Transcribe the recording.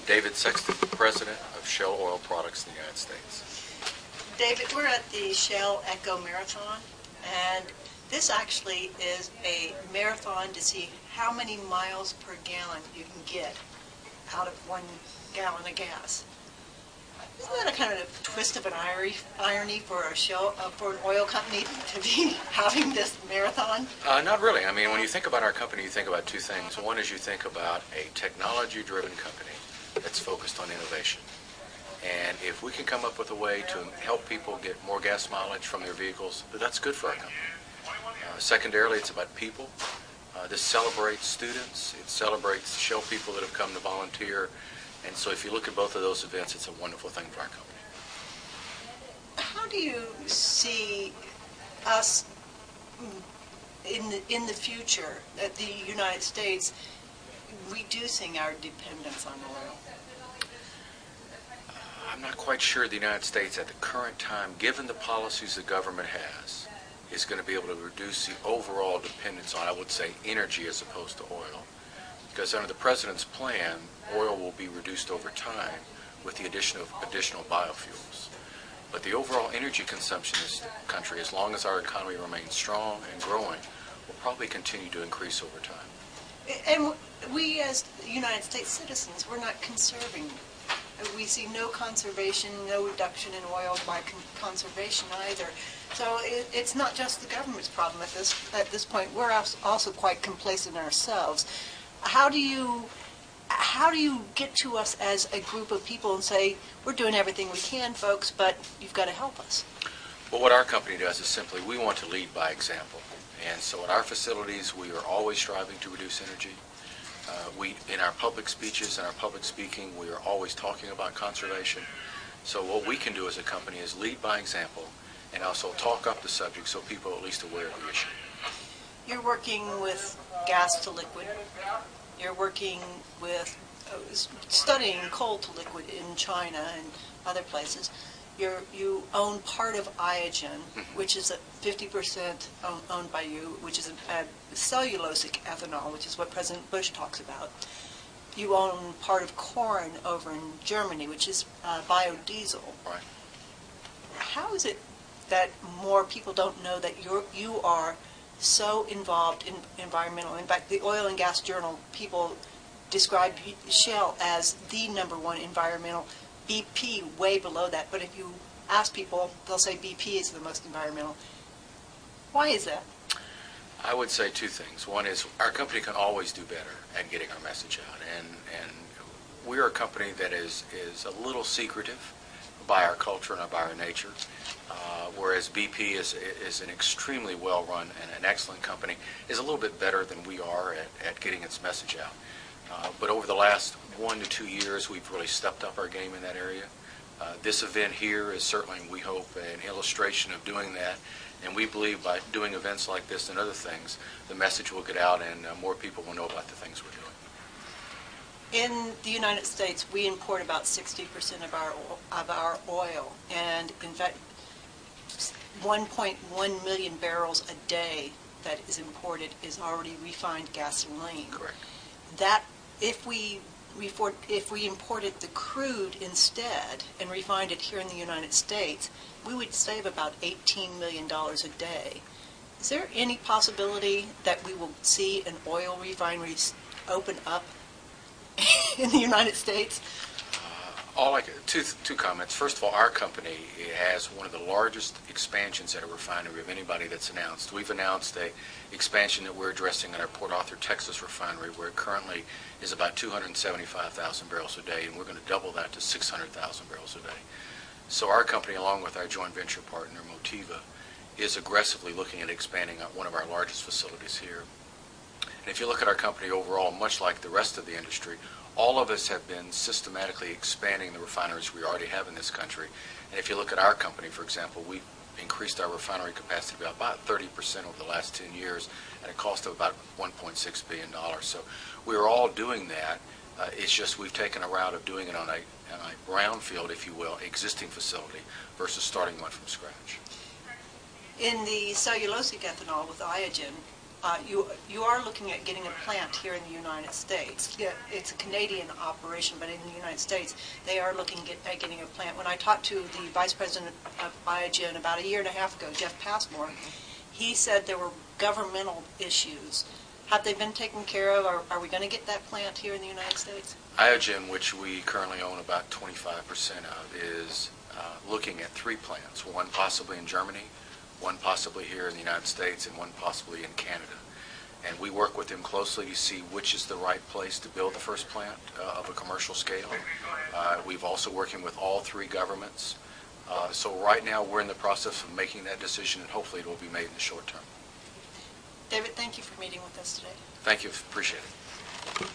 David Sexton, President of Shell Oil Products in the United States. David, we're at the Shell Echo Marathon, and this actually is a marathon to see how many miles per gallon you can get out of 1 gallon of gas. Isn't that a kind of twist of an irony for for an oil company to be having this marathon? Not really. I mean, when you think about our company, you think about two things. One is you think about a technology-driven company that's focused on innovation. And if we can come up with a way to help people get more gas mileage from their vehicles, that's good for our company. Secondarily, it's about people. This celebrates students. It celebrates Shell people that have come to volunteer. And so if you look at both of those events, it's a wonderful thing for our company. How do you see us in the future, at the United States, reducing our dependence on oil? I'm not quite sure the United States at the current time, given the policies the government has, is going to be able to reduce the overall dependence on, I would say, energy as opposed to oil. Because under the President's plan, oil will be reduced over time with the addition of additional biofuels. But the overall energy consumption in this country, as long as our economy remains strong and growing, will probably continue to increase over time. And we as United States citizens, we're not conserving. We see no conservation, no reduction in oil by conservation either. So it's not just the government's problem at this point. We're also quite complacent ourselves. How do you get to us as a group of people and say, we're doing everything we can, folks, but you've got to help us? Well, what our company does is simply we want to lead by example. And so at our facilities, we are always striving to reduce energy. In our public speeches and our public speaking, we are always talking about conservation. So what we can do as a company is lead by example and also talk up the subject so people are at least aware of the issue. You're working with gas to liquid. You're working with studying coal to liquid in China and other places. You own part of Iogen, which is 50% owned by you, which is a cellulosic ethanol, which is what President Bush talks about. You own part of corn over in Germany, which is biodiesel. Right. How is it that more people don't know that you are so involved in environmental? In fact, the Oil and Gas Journal people describe Shell as the #1 environmental, BP way below that. But if you ask people, they'll say BP is the most environmental. Why is that? I would say two things. One is our company can always do better at getting our message out. And we're a company that is a little secretive by our culture and by our nature. Whereas BP is an extremely well-run and an excellent company, is a little bit better than we are at getting its message out. But over the last 1 to 2 years, we've really stepped up our game in that area. This event here is certainly, we hope, an illustration of doing that. And we believe by doing events like this and other things, the message will get out and more people will know about the things we're doing. In the United States, we import about 60% of our oil, and in fact, 1.1 million barrels a day that is imported is already refined gasoline. Correct. That if we imported the crude instead and refined it here in the United States, we would save about $18 million a day. Is there any possibility that we will see an oil refinery open up in the United States? Two comments. First of all, our company has one of the largest expansions at a refinery of anybody that's announced. We've announced an expansion that we're addressing at our Port Arthur, Texas refinery, where it currently is about 275,000 barrels a day, and we're going to double that to 600,000 barrels a day. So our company, along with our joint venture partner, Motiva, is aggressively looking at expanding one of our largest facilities here. And if you look at our company overall, much like the rest of the industry, all of us have been systematically expanding the refineries we already have in this country. And if you look at our company, for example, we've increased our refinery capacity by about 30% over the last 10 years at a cost of about $1.6 billion. So we're all doing that. It's just we've taken a route of doing it on a brownfield, if you will, existing facility versus starting one from scratch. In the cellulosic ethanol with Iogen, You are looking at getting a plant here in the United States. Yeah, it's a Canadian operation, but in the United States, they are looking at getting a plant. When I talked to the Vice President of Biogen about a year and a half ago, Jeff Passmore, he said there were governmental issues. Have they been taken care of? Are we going to get that plant here in the United States? Iogen, which we currently own about 25% of, is looking at 3 plants, one possibly in Germany, one possibly here in the United States, and one possibly in Canada. And we work with them closely to see which is the right place to build the first plant of a commercial scale. We've also working with all 3 governments. So right now we're in the process of making that decision, and hopefully it will be made in the short term. David, thank you for meeting with us today. Thank you. Appreciate it.